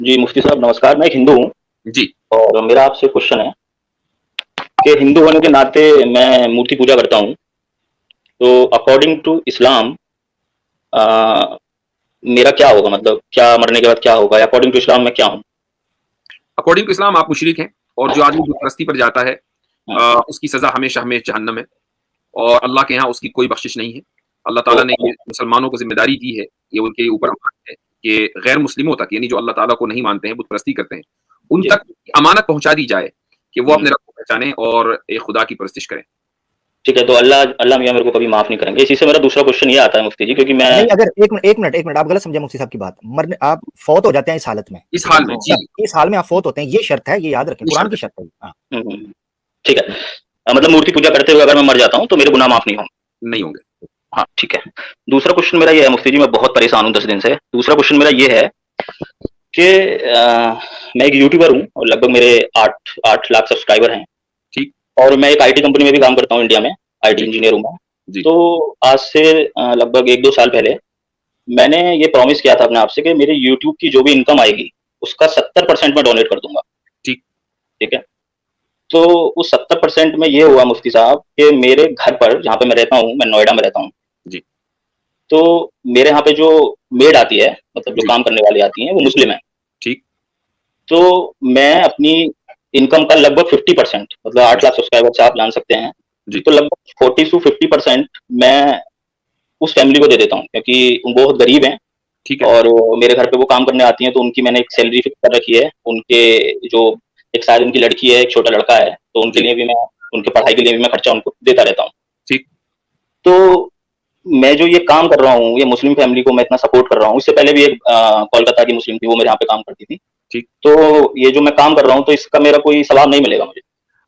जी, मुफ्ती साहब नमस्कार, मैं एक हिंदू हूँ जी। और मेरा आपसे क्वेश्चन है कि हिंदू होने के नाते मैं मूर्ति पूजा करता हूँ, तो अकॉर्डिंग टू इस्लाम अ, मेरा क्या होगा? मतलब क्या मरने के बाद क्या होगा? या अकॉर्डिंग टू इस्लाम मैं क्या हूँ? अकॉर्डिंग टू इस्लाम आप मुशरिक हैं और जो आदमी बुत-परस्ती पर जाता है हुँ, उसकी सज़ा हमेशा हमें जहन्नम है और अल्लाह के यहाँ उसकी कोई बख्शिश नहीं है। अल्लाह ताला ने ओके, ये मुसलमानों को ज़िम्मेदारी दी है, ये उनके ऊपर हुँ, अमानत है कि गैर मुस्लिमों तक यानी जो अल्लाह ताला को नहीं मानते हैं, बुत-परस्ती करते हैं, उन जी, तक अमानत पहुँचा दी जाए कि वो हुँ, अपने रब को पहचानें और एक खुदा की परस्तिश करें। ठीक है, तो अल्लाह अल्लाह मियाँ मेरे को कभी माफ़ नहीं करेंगे। इसी से मेरा दूसरा क्वेश्चन ये आता है मुफ्ती जी क्योंकि मैं नहीं, अगर 1 मिनट आप गलत समझे मुफ्ती साहब की बात। मरने आप फ़ौत हो जाते हैं इस हालत में, इस ठीक है हाल ना? में हाँ, जी, इस हाल में आप फ़ौत होते हैं, ये शर्त है, ये याद रखें, ये कुरान शर्त की है। शर्त है ये। हाँ। हुँ, हुँ, ठीक है। मतलब मूर्ति पूजा करते हुए अगर मैं मर जाता हूँ, तो मेरे गुनाह माफ़ नहीं होंगे। नहीं होंगे। हाँ, ठीक है। दूसरा क्वेश्चन मेरा ये है मुफ्ती जी, मैं बहुत परेशान हूँ 10 दिन से। दूसरा क्वेश्चन मेरा ये है कि मैं एक यूट्यूबर हूँ और लगभग मेरे 8 लाख सब्सक्राइबर हैं। ठीक, और मैं एक आईटी कंपनी में भी काम करता हूँ इंडिया में, आईटी जी, इंजीनियर हूँ मैं। जी, तो आज से लगभग 1-2 साल पहले मैंने ये प्रॉमिस किया था अपने आप से कि मेरे यूट्यूब की जो भी इनकम आएगी, उसका 70% मैं डोनेट कर दूँगा, ठीक, ठीक है? तो उस 70% में ये हुआ मुफ्ती साहब कि मेरे घर पर जहाँ पे मैं रहता हूँ, मैं नोएडा में रहता हूँ, जी, तो मेरे यहाँ पे जो मेड आती है, मतलब जो जी, काम करने वाली आती हैं, वो जी, मुस्लिम हैं। ठीक, तो मैं अपनी इनकम का लगभग 50% मतलब 8 जी, लाख सब्सक्राइबर से आप जान सकते हैं, जी, तो लगभग 40 टू 50% मैं उस फैमिली को दे देता हूँ क्योंकि वो बहुत गरीब हैं ठीक है, और मेरे घर पे वो काम करने आती हैं, तो उनकी मैंने एक सैलरी फिक्स कर रखी है। उनके जो एक शायद उनकी लड़की है, एक छोटा लड़का है, तो उनके जी, लिए भी मैं उनके पढ़ाई के लिए भी मैं खर्चा उनको देता रहता हूँ। ठीक, तो मैं जो ये काम कर रहा हूँ, ये मुस्लिम फैमिली को मैं इतना सपोर्ट कर रहा हूँ, इससे पहले भी एक कोलकाता की मुस्लिम थी, वो मेरे यहाँ पे काम करती थी। ठीक। तो ये जो मैं काम कर रहा हूँ, तो इसका मेरा कोई सवाब नहीं मिलेगा मुझे।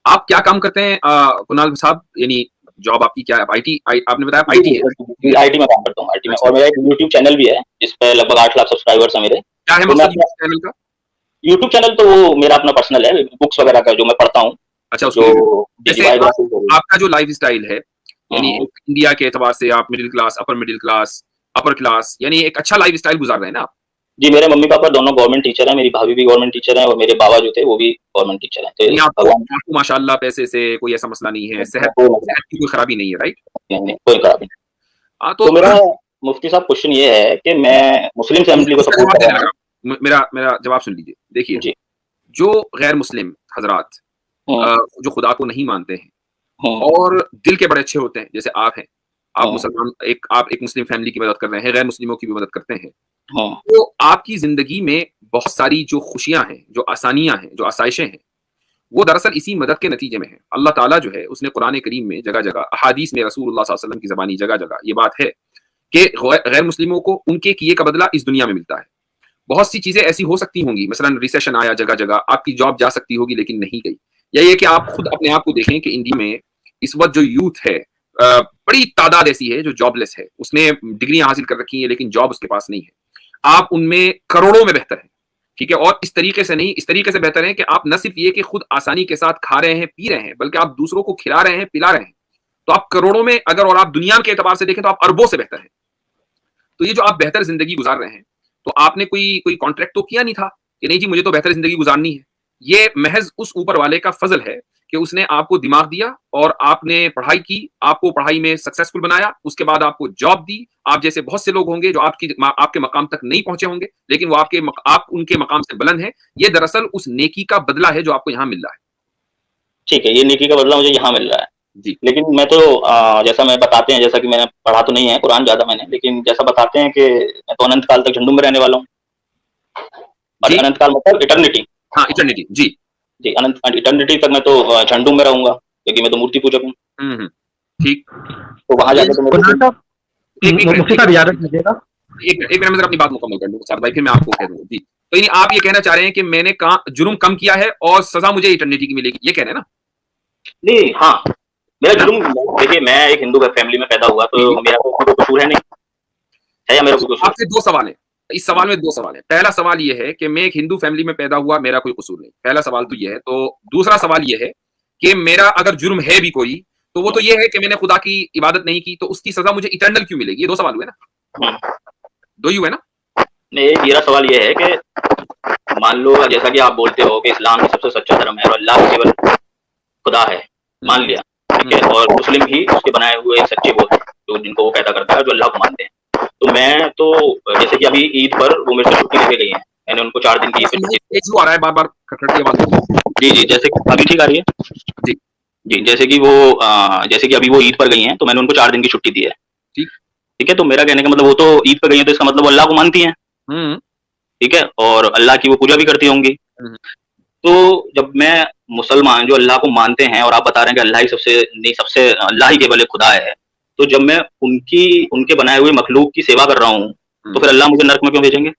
आप क्या काम करते हैं कुणाल साहब? यानी जॉब आपकी क्या है? आईटी आपने बताया जी, आईटी है? जी, आईटी में काम करता हूँ, आईटी में अच्छा, और मेरा एक यूट्यूब चैनल भी है, जिस पे लगभग 8 लाख सब्सक्राइबर्स हैं मेरे। क्या है तो मैं मकसद अपना यूट्यूब चैनल का? यूट्यूब चैनल तो वो मेरा अपना पर्सनल है, बुक्स वगैरह का जो मैं पढ़ता हूँ, अच्छा उसके जो लिए जी, जी, जैसे आप बायोग्राफीज़ हो गई। आपका जो लाइफ़स्टाइल है, हुँ, यानी हुँ। एक इंडिया के एतबार से आप अपर क्लास यानी एक अच्छा लाइफ़स्टाइल गुज़ार रहे हैं ना आप? जी, मेरे मम्मी-पापा दोनों गवर्नमेंट टीचर हैं, मेरी भाभी भी गवर्नमेंट टीचर हैं और मेरे बाबा जो थे, वो भी गवर्नमेंट टीचर हैं। यानी तो आपको भगवान आपको माशाअल्लाह पैसे से कोई ऐसा मसला नहीं है, सेहत को नहीं सेहत की कोई खराबी नहीं है, राइट? नहीं, कोई कहा नहीं। हाँ, तो तो मेरा मुफ्ती साहब क्वेश्चन ये है कि मैं मुस्लिम फैमिली को इसका सपोर्ट जवाब कर देने रहा लगा। हूँ। मेरा मेरा जवाब सुन लीजिए। देखिए, जी। जो गैर मुस्लिम हज़रात हुँ, जो खुदा को नहीं मानते हैं हुँ, और दिल के बड़े अच्छे होते हैं, जैसे आप हैं। हुँ, आप एक मुस्लिम फैमिली की मदद कर रहे हैं, गैर मुस्लिमों की भी मदद करते हैं। हुँ। तो आपकी ज़िंदगी में बहुत सारी जो खुशियाँ हैं, जो आसानियाँ हैं, जो आसाइशें हैं, वो दरअसल इसी मदद के नतीजे में हैं। अल्लाह ताला जो है, उसने कुरान करीम में जगह-जगह, अहादीस में रसूलुल्लाह सल्लल्लाहु अलैहि वसल्लम की ज़बानी जगह-जगह ये बात है कि गैर मुस्लिमों को उनके किए का बदला इस दुनिया में मिलता है। बहुत सी चीज़ें ऐसी हो सकती होंगी, मसलन रिसेशन आया जगह-जगह, आपकी जॉब जा सकती होगी लेकिन नहीं गई। या ये कि आप खुद अपने आप को देखें कि इंडिया में इस वक़्त जो यूथ है बड़ी तादाद ऐसी है जो जॉबलेस है। उसने डिग्रियाँ हासिल कर रखी हैं लेकिन जॉब उसके पास नहीं है। आप उनमें करोड़ों में बेहतर हैं, ठीक है? और इस तरीके से नहीं, इस तरीके से बेहतर हैं कि आप न सिर्फ़ ये कि खुद आसानी के साथ खा रहे हैं, पी रहे हैं, बल्कि आप दूसरों को खिला रहे हैं, पिला रहे हैं। तो आप करोड़ों में अगर और आप दुनिया के एतबार से देखें तो आप अरबों से बेहतर हैं। तो ये जो आप बेहतर ज़िंदगी गुज़ार रहे हैं, तो आपने कोई कोई कॉन्ट्रैक्ट तो किया नहीं था कि नहीं जी मुझे तो बेहतर ज़िंदगी गुज़ारनी है। ये महज़ उस ऊपर वाले का फ़ज़ल है कि उसने आपको दिमाग दिया और आपने पढ़ाई की, आपको पढ़ाई में सक्सेसफुल बनाया, उसके बाद आपको जॉब दी। आप जैसे बहुत से लोग होंगे जो आपके मकाम तक नहीं पहुँचे होंगे, लेकिन वो आप उनके मकाम से बुलंद हैं। ये दरअसल उस नेकी का बदला है जो आपको यहाँ मिल रहा है। ठीक है, ये नेकी का बदला मुझे यहाँ मिल रहा है। जी, लेकिन मैं तो जैसा मैं बताते हैं, जैसा कि मैंने पढ़ा तो नहीं है कुरान ज़्यादा मैंने, लेकिन जैसा बताते हैं कि मैं तो अनंत काल तक झंडू में रहने वाला हूँ और जी, अनंत काल मतलब इटर्निटी। हाँ, इटर्निटी जी। जी, अनंत इटर्निटी तक मैं तो झंडू में रहूँगा क्योंकि मैं तो मूर्ति पूजक हूँ। हुँ, हुँ, ठीक। तो वहाँ ये जाके तो मेरे को कुनाल कोई साहब, एक मिनट मुफ्ती एक साहब मिनट इजाज़त दीजिएगा। एक मिनट में ज़रा अपनी बात मुकम्मल कर लूँ साथ भाई, फिर मैं आपको कह दूँगा। जी, तो यानी आप ये कहना चाह रहे हैं कि मैंने जुर्म कम किया है और सज़ा मुझे इटर्निटी की मिलेगी, ये कह रहे हैं ना? नहीं, हाँ, मेरा है ना? जुर्म देखिए मैं एक हिंदू फैमिली में पैदा हुआ जी, तो जी। मेरा तो उसमें कोई कसूर है नहीं, है या मेरा तो कोई कसूर? आपसे 2 सवाल हैं। इस हुँ, सवाल में 2 सवाल हैं। पहला सवाल ये है कि मैं एक हिंदू फैमिली में पैदा हुआ, मेरा कोई कसूर नहीं। पहला सवाल तो ये है। तो दूसरा सवाल ये है कि मेरा अगर जुर्म है भी कोई, तो वो हुँ, तो ये है कि मैंने खुदा की इबादत नहीं की, तो उसकी सज़ा मुझे इटर्नल क्यों मिलेगी? ये 2 सवाल हुए ना? हुँ। 2 ही हुए ना? नहीं, मेरा सवाल ये है कि मान लो जैसा कि आप बोलते हो कि इस्लाम ही सबसे सच्चा धर्म है और अल्लाह केवल खुदा है, मान लिया, ठीक है, और मुस्लिम ही उसके बनाए हुए सच्चे वो हैं, जो जिनको वो पैदा करता है, जो अल्लाह को मानते हैं। तो मैं तो जैसे कि अभी ईद पर वो मेरे से छुट्टी लेके गई हैं, मैंने उनको 4 दिन की इशू आ रहा है बार-बार खटखट की आवाज। जी, जैसे कि अभी ठीक आ रही है? जी। जी, जैसे कि अभी वो ईद पर गई हैं, तो मैंने उनको 4 दिन की छुट्टी दी है। ठीक है, तो मेरा कहने का मतलब वो तो ईद पर गई हैं, तो इसका मतलब वो अल्लाह को मानती हैं। ठीक है, और अल्लाह की वो पूजा भी करती होंगी। तो जब मैं मुसलमान जो अल्लाह को मानते हैं और आप बता रहे हैं कि अल्लाह ही केवल एक खुदा है, तो जब मैं उनके बनाए हुए मखलूक की सेवा कर रहा हूँ, तो फिर अल्लाह मुझे नर्क में क्यों भेजेंगे?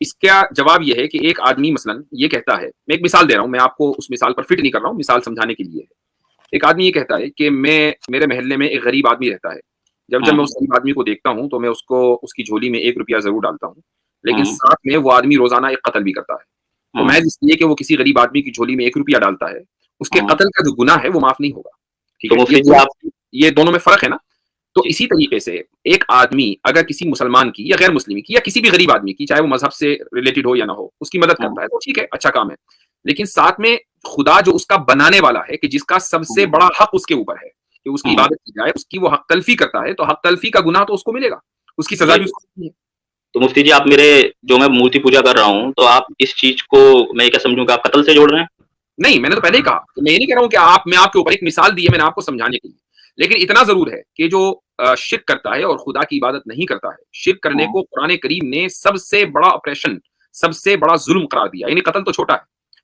इसका जवाब ये है कि एक आदमी मसलन ये कहता है, मैं एक मिसाल दे रहा हूँ, मैं आपको उस मिसाल पर फिट नहीं कर रहा हूँ, मिसाल समझाने के लिए। एक आदमी ये कहता है कि मेरे मोहल्ले में एक गरीब आदमी रहता है। जब मैं उस गरीब आदमी को देखता हूँ तो मैं उसकी झोली में 1 रुपया ज़रूर डालता हूँ, लेकिन साथ में वो आदमी रोज़ाना एक कत्ल भी करता है। तो महज़ इसलिए कि वो किसी गरीब आदमी की झोली में 1 रुपया डालता है, उसके कत्ल का जो गुनाह है वो माफ़ नहीं होगा। ठीक है? ये दोनों में फ़र्क है ना? तो इसी तरीके से एक आदमी अगर किसी मुसलमान की या गैर मुस्लिम की या किसी भी गरीब आदमी की, चाहे वो मज़हब से रिलेटेड हो या ना हो, उसकी मदद करता है, तो ठीक है, अच्छा काम है। लेकिन साथ में खुदा जो उसका बनाने वाला है, कि जिसका सबसे बड़ा हक उसके ऊपर है कि उसकी इबादत की जाए, उसकी वो हक तलफ़ी करता है, तो हक तलफ़ी का गुनाह तो उसको मिलेगा, उसकी सज़ा भी उसको मिलेगी। तो मुफ्ती जी, आप जो मैं मूर्ति पूजा कर रहा हूँ, तो आप इस चीज़ को मैं क्या समझूँ कि आप कत्ल से जोड़ रहे हैं? नहीं, मैंने तो पहले ही कहा, मैं ये नहीं कह रहा हूँ कि मैं आपके ऊपर एक मिसाल दी है मैंने आपको समझाने के लिए। लेकिन इतना ज़रूर है कि जो शिर्क करता है और खुदा की इबादत नहीं करता है, शिर्क करने को कुरान करीम ने सबसे बड़ा ऑपरेशन, सबसे बड़ा ज़ुल्म करार दिया। यानी कत्ल तो छोटा है,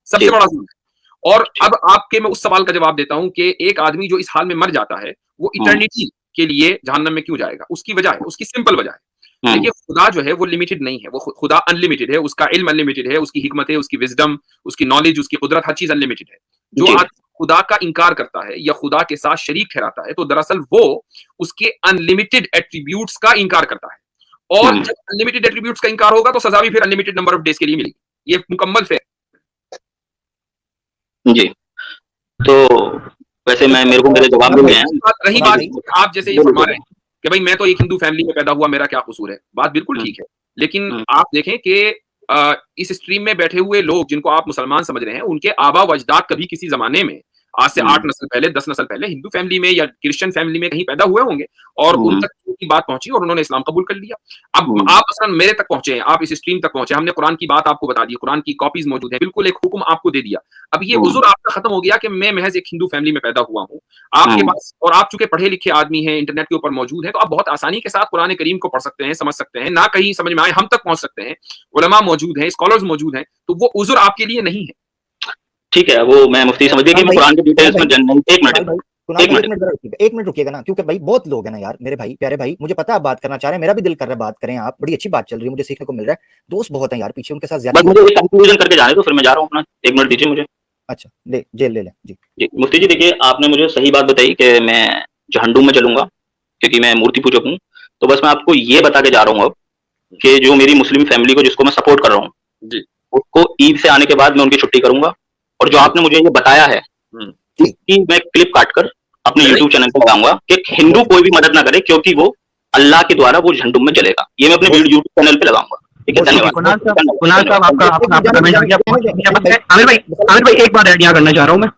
सबसे बड़ा ज़ुल्म है। और अब मैं उस सवाल का जवाब देता हूँ कि एक आदमी जो इस हाल में मर जाता है, वो इटर्निटी के लिए जहन्नम में क्यों जाएगा? उसकी वजह है, उसकी सिंपल वजह है। देखिए, खुदा जो है वो लिमिटेड नहीं है, वो खुदा अनलिमिटेड है, उसका इल्म अनलिमिटेड है, उसकी हिकमत है, उसकी विज़डम, उसकी नॉलेज, उसकी कुदरत, हर चीज़ अनलिमिटेड है। जो आदमी खुदा का इनकार करता है या खुदा के साथ शरीक ठहराता है, तो दरअसल वो उसके अनलिमिटेड एट्रीब्यूट्स का इनकार करता है। और जब अनलिमिटेड एट्रीब्यूट्स का इनकार होगा, तो सज़ा भी फिर अनलिमिटेड नंबर ऑफ डेज़ के लिए मिलेगी। ये मुकम्मल फेयर। जी। तो वैसे मेरे को मेरे जवाब मिल गए हैं। रही बात आप जैसे ये फरमा रहे हैं कि भाई मैं तो एक हिंदू फैमिली में पैदा हुआ, मेरा क्या कसूर है? बात बिल्कुल ठीक है। लेकिन आप देखें कि इस स्ट्रीम में बैठे हुए लोग जिनको आप मुसलमान समझ रहे हैं, उनके आबा व अजदाद कभी किसी ज़माने में, आज से 8 नस्ल पहले, 10 नस्ल पहले हिंदू फैमिली में या क्रिश्चियन फैमिली में कहीं पैदा हुए होंगे और उन तक की बात पहुंची और उन्होंने इस्लाम कबूल कर लिया। अब आप मसलन मेरे तक पहुंचे हैं, आप इस स्ट्रीम तक पहुंचे, हमने कुरान की बात आपको बता दी, कुरान की कॉपीज मौजूद है, बिल्कुल एक हुक्म आपको दे दिया। अब ये उज़ुर आपका खत्म हो गया कि मैं महज एक हिंदू फैमिली में पैदा हुआ हूँ, आपके पास, और आप चूंकि पढ़े लिखे आदमी हैं, इंटरनेट के ऊपर मौजूद है, तो आप बहुत आसानी के साथ कुरान करीम को पढ़ सकते हैं, समझ सकते हैं, ना कहीं समझ में आए हम तक पहुंच सकते हैं, उलमा मौजूद हैं, स्कॉलर्स मौजूद हैं, तो वो उज़ुर आपके लिए नहीं है। ठीक है, वो मैं मुफ्ती समझ गया कि मैं कुरान के डिटेल्स में एक मिनट रुकिएगा ना, क्योंकि भाई बहुत लोग हैं ना यार, मेरे भाई, प्यारे भाई, मुझे पता है आप बात करना चाह रहे हैं, मेरा भी दिल कर रहा है बात करें, आप बड़ी अच्छी बात चल रही है, मुझे सीखने को मिल रहा है, दोस्त बहुत हैं यार पीछे, उनके साथ ज्यादा। बस मुझे एक कंक्लूजन करके जाने दो, फिर मैं जा रहा हूँ अपना, 1 मिनट दीजिए मुझे। अच्छा, ले लें जी। मुफ्ती जी, देखिए, आपने मुझे सही बात बताई कि मैं जहन्नुम में चलूंगा क्योंकि मैं मूर्ति पूजक हूँ। तो बस मैं आपको ये बता के जा रहा हूँ अब कि जो मेरी मुस्लिम फैमिली को, जिसको मैं सपोर्ट कर रहा हूँ, उसको ईद से आने के बाद मैं उनकी छुट्टी करूंगा। और जो आपने मुझे ये बताया है कि मैं क्लिप काटकर अपने YouTube चैनल पर लगाऊंगा कि हिंदू कोई भी मदद ना करे क्योंकि वो अल्लाह के द्वारा वो जहन्नुम में चलेगा, ये मैं अपने YouTube चैनल पे लगाऊंगा। ठीक है, धन्यवाद। कुणाल साहब, आपका कमेंट आ गया। आमिर भाई एक बार ऐड यहाँ करना चाह रहा हूँ मैं।